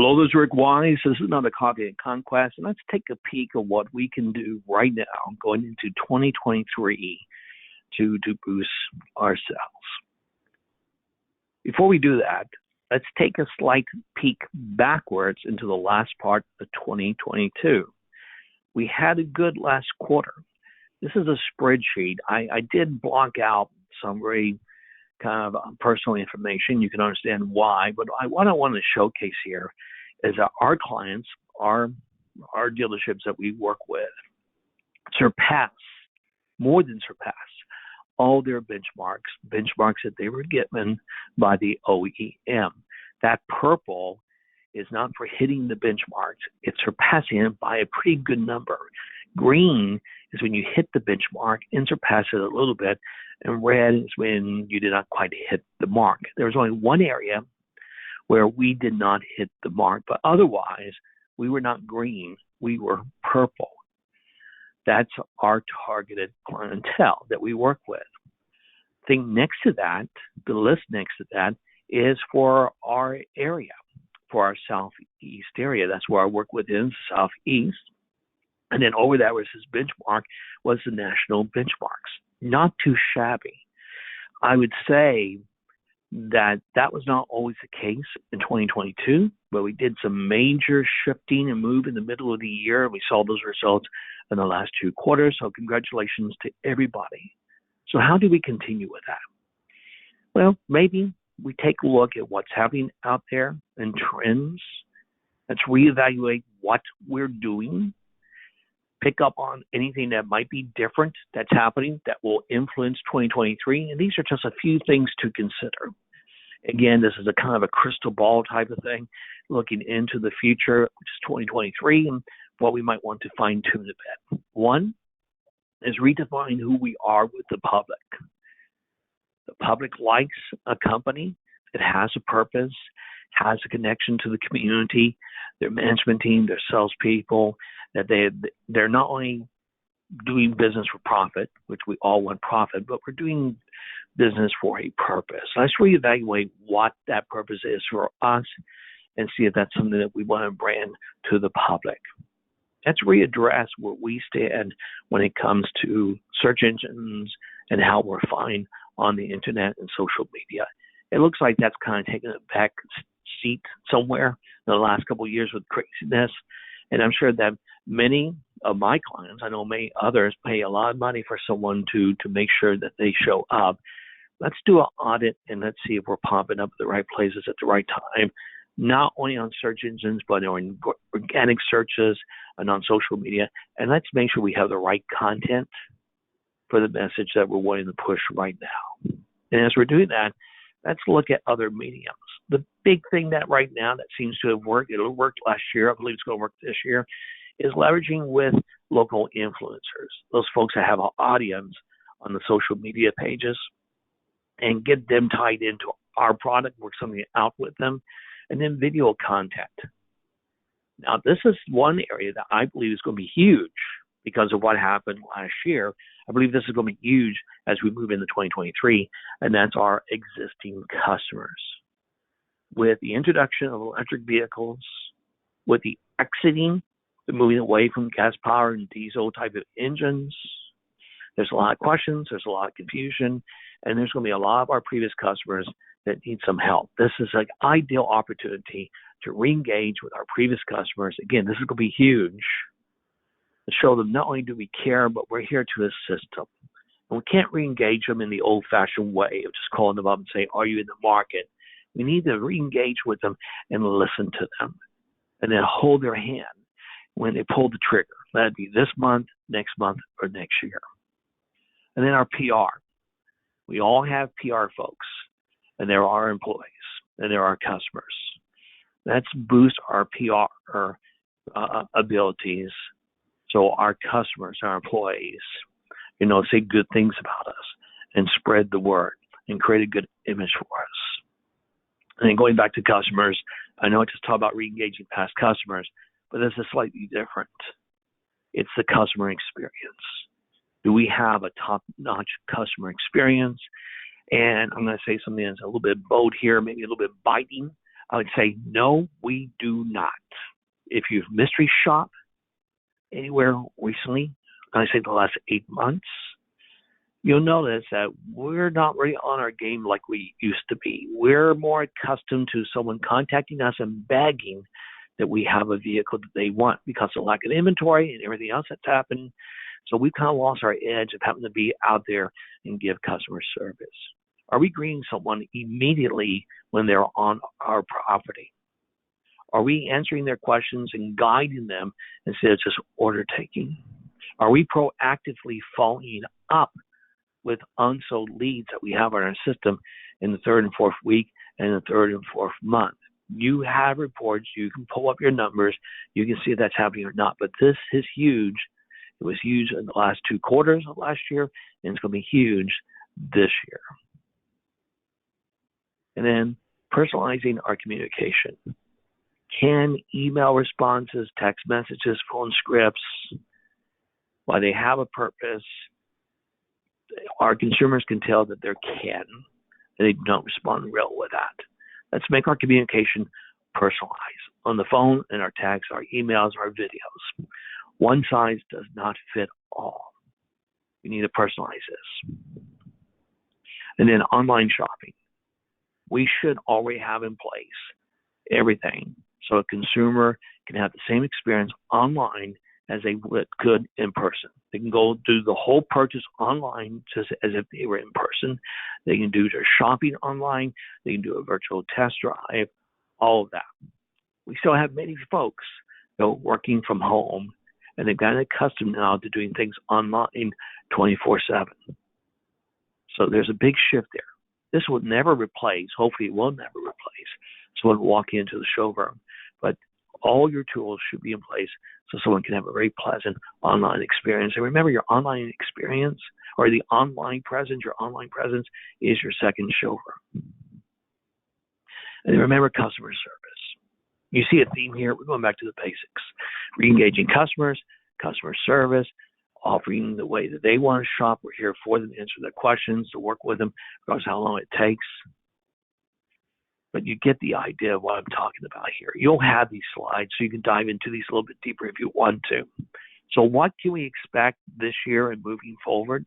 Hello, this is Rick Wise. This is another copy of Conquest, and let's take a peek at what we can do right now going into 2023 to boost our sales. Before we do that, let's take a slight peek backwards into the last part of 2022. We had a good last quarter. This is a spreadsheet. I did block out some very kind of personal information. You can understand why, but what I want to showcase here is that our clients, our dealerships that we work with, more than surpass all their benchmarks that they were given by the OEM. That purple is not for hitting the benchmarks. It's surpassing it by a pretty good number. Green is when you hit the benchmark and surpass it a little bit, and red is when you did not quite hit the mark. There was only one area where we did not hit the mark, but otherwise we were not green, we were purple. That's our targeted clientele that we work with. Thing next to that, the list next to that, is for our area, for our Southeast area. That's where I work with in Southeast. And then over that was his benchmark was the national benchmarks. Not too shabby. I would say that was not always the case in 2022, but we did some major shifting and move in the middle of the year. And we saw those results in the last 2 quarters. So congratulations to everybody. So how do we continue with that? Well, maybe we take a look at what's happening out there and trends. Let's reevaluate what we're doing. Pick up on anything that might be different that's happening that will influence 2023. And these are just a few things to consider. Again, this is a kind of a crystal ball type of thing, looking into the future, which is 2023, and what we might want to fine tune a bit. One is redefine who we are with the public. The public likes a company that has a purpose, has a connection to the community, their management team, their salespeople, that they're not only doing business for profit, which we all want profit, but we're doing business for a purpose. Let's reevaluate what that purpose is for us and see if that's something that we want to brand to the public. Let's readdress where we stand when it comes to search engines and how we're fine on the internet and social media. It looks like that's kind of taken a back seat somewhere in the last couple of years with craziness. And I'm sure that many of my clients, I know many others, pay a lot of money for someone to make sure that they show up. Let's do an audit and let's see if we're popping up at the right places at the right time, not only on search engines, but on organic searches and on social media. And let's make sure we have the right content for the message that we're wanting to push right now. And as we're doing that, let's look at other mediums. The big thing that right now that seems to have worked, it worked last year, I believe it's going to work this year, is leveraging with local influencers, those folks that have an audience on the social media pages, and get them tied into our product, work something out with them, and then video content. Now, this is one area that I believe is going to be huge because of what happened last year. I believe this is going to be huge as we move into 2023, and that's our existing customers. With the introduction of electric vehicles, with the moving away from gas power and diesel type of engines, there's a lot of questions, there's a lot of confusion, and there's going to be a lot of our previous customers that need some help. This is an ideal opportunity to re-engage with our previous customers. Again, this is going to be huge, to show them not only do we care, but we're here to assist them. And we can't re-engage them in the old-fashioned way of just calling them up and saying, are you in the market? We need to re-engage with them and listen to them, and then hold their hand when they pull the trigger. Let it be this month, or next year. And then our PR. We all have PR folks, and they're our employees, and they're our customers. Let's boost our PR abilities so our customers, our employees, say good things about us and spread the word and create a good image for us. And then going back to customers, I know I just talked about re-engaging past customers, but this is slightly different. It's the customer experience. Do we have a top-notch customer experience? And I'm going to say something that's a little bit bold here, maybe a little bit biting, I would say, no, we do not. If you've mystery shopped anywhere recently, I say the last 8 months, you'll notice that we're not really on our game like we used to be. We're more accustomed to someone contacting us and begging that we have a vehicle that they want because of lack of inventory and everything else that's happened. So we've kind of lost our edge of having to be out there and give customer service. Are we greeting someone immediately when they're on our property? Are we answering their questions and guiding them instead of just order taking? Are we proactively following up with unsold leads that we have on our system in the third and fourth week and the third and fourth month? You have reports. You can pull up your numbers. You can see if that's happening or not. But this is huge. It was huge in the last 2 quarters of last year, and it's going to be huge this year. And then personalizing our communication. Can email responses, text messages, phone scripts, while they have a purpose, our consumers can tell that they're can, and they don't respond real with that. Let's make our communication personalized. On the phone, and our texts, our emails, our videos. One size does not fit all. We need to personalize this. And then online shopping. We should already have in place everything so a consumer can have the same experience online as they could in person. They can go do the whole purchase online just as if they were in person. They can do their shopping online. They can do a virtual test drive, all of that. We still have many folks working from home, and they've gotten accustomed now to doing things online 24/7. So there's a big shift there. This will never replace, hopefully it will never replace, someone walking into the showroom. But all your tools should be in place so someone can have a very pleasant online experience. And remember, your online experience or the online presence, your online presence is your second showroom. And then remember customer service. You see a theme here. We're going back to the basics. Re-engaging customers, customer service, offering the way that they want to shop. We're here for them to answer their questions, to work with them, regardless of how long it takes. But you get the idea of what I'm talking about here. You'll have these slides so you can dive into these a little bit deeper if you want to. So what can we expect this year and moving forward?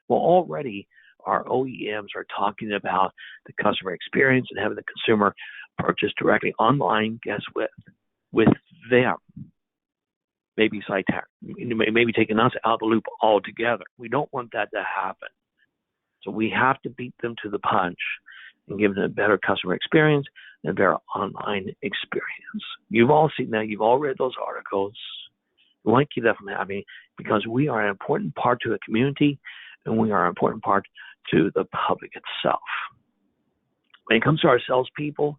Well, already our OEMs are talking about the customer experience and having the consumer purchase directly online, guess with them. Maybe taking us out of the loop altogether. We don't want that to happen. So we have to beat them to the punch and give them a better customer experience and a better online experience. You've all seen that. You've all read those articles. We want to keep that from happening because we are an important part to the community and we are an important part to the public itself. When it comes to our salespeople,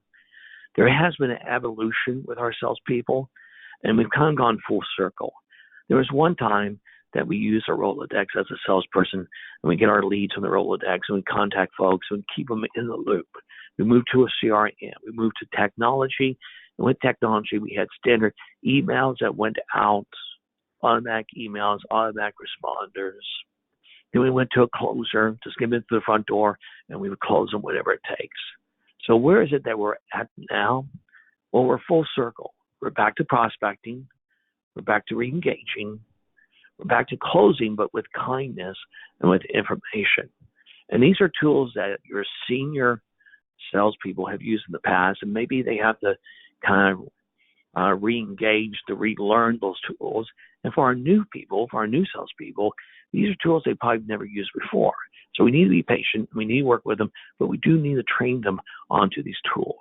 there has been an evolution with our salespeople, and we've kind of gone full circle. There was one time that we use a Rolodex as a salesperson, and we get our leads on the Rolodex, and we contact folks and keep them in the loop. We moved to a CRM. We moved to technology, and with technology, we had standard emails that went out, automatic emails, automatic responders. Then we went to a closer, just get them into the front door, and we would close them, whatever it takes. So where is it that we're at now? Well, we're full circle. We're back to prospecting. We're back to re-engaging. We're back to closing, but with kindness and with information. And these are tools that your senior salespeople have used in the past, and maybe they have to kind of re-engage, to relearn those tools. And for our new people, for our new salespeople, these are tools they probably never used before. So we need to be patient. We need to work with them, but we do need to train them onto these tools.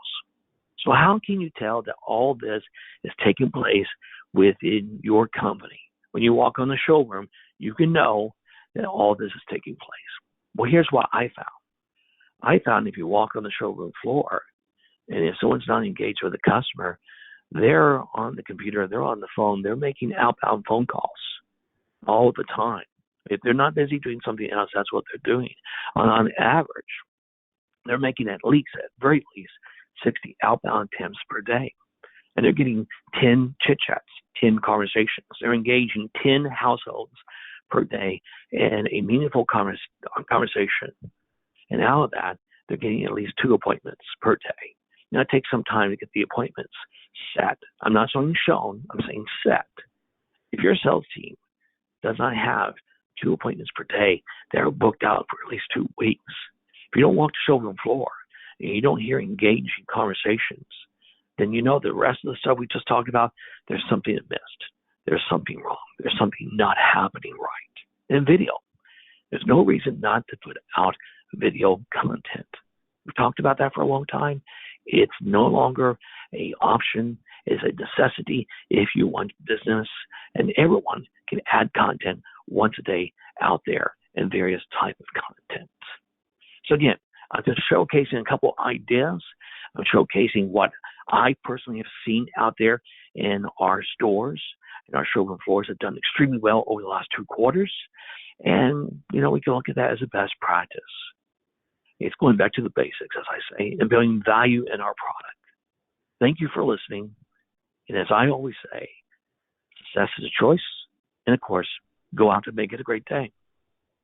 So how can you tell that all this is taking place within your company? When you walk on the showroom, you can know that all this is taking place. Well, here's what I found. I found if you walk on the showroom floor, and if someone's not engaged with a customer, they're on the computer, they're on the phone, they're making outbound phone calls all the time. If they're not busy doing something else, that's what they're doing. On average, they're making at very least, 60 outbound attempts per day. And they're getting 10 chit-chats, 10 conversations. They're engaging 10 households per day in a meaningful conversation. And out of that, they're getting at least 2 appointments per day. take some time to get the appointments set. I'm not saying shown, I'm saying set. If your sales team does not have 2 appointments per day, they're booked out for at least 2 weeks. If you don't walk the showroom floor and you don't hear engaging conversations, then you know the rest of the stuff we just talked about, there's something that missed. There's something wrong. There's something not happening right. In video, there's no reason not to put out video content. We've talked about that for a long time. It's no longer an option. It's a necessity if you want business, and everyone can add content once a day out there in various types of content. So again, I'm just showcasing a couple ideas. I'm showcasing what I personally have seen out there in our stores, and our showroom floors have done extremely well over the last 2 quarters. And, we can look at that as a best practice. It's going back to the basics, as I say, and building value in our product. Thank you for listening. And as I always say, success is a choice. And of course, go out and make it a great day.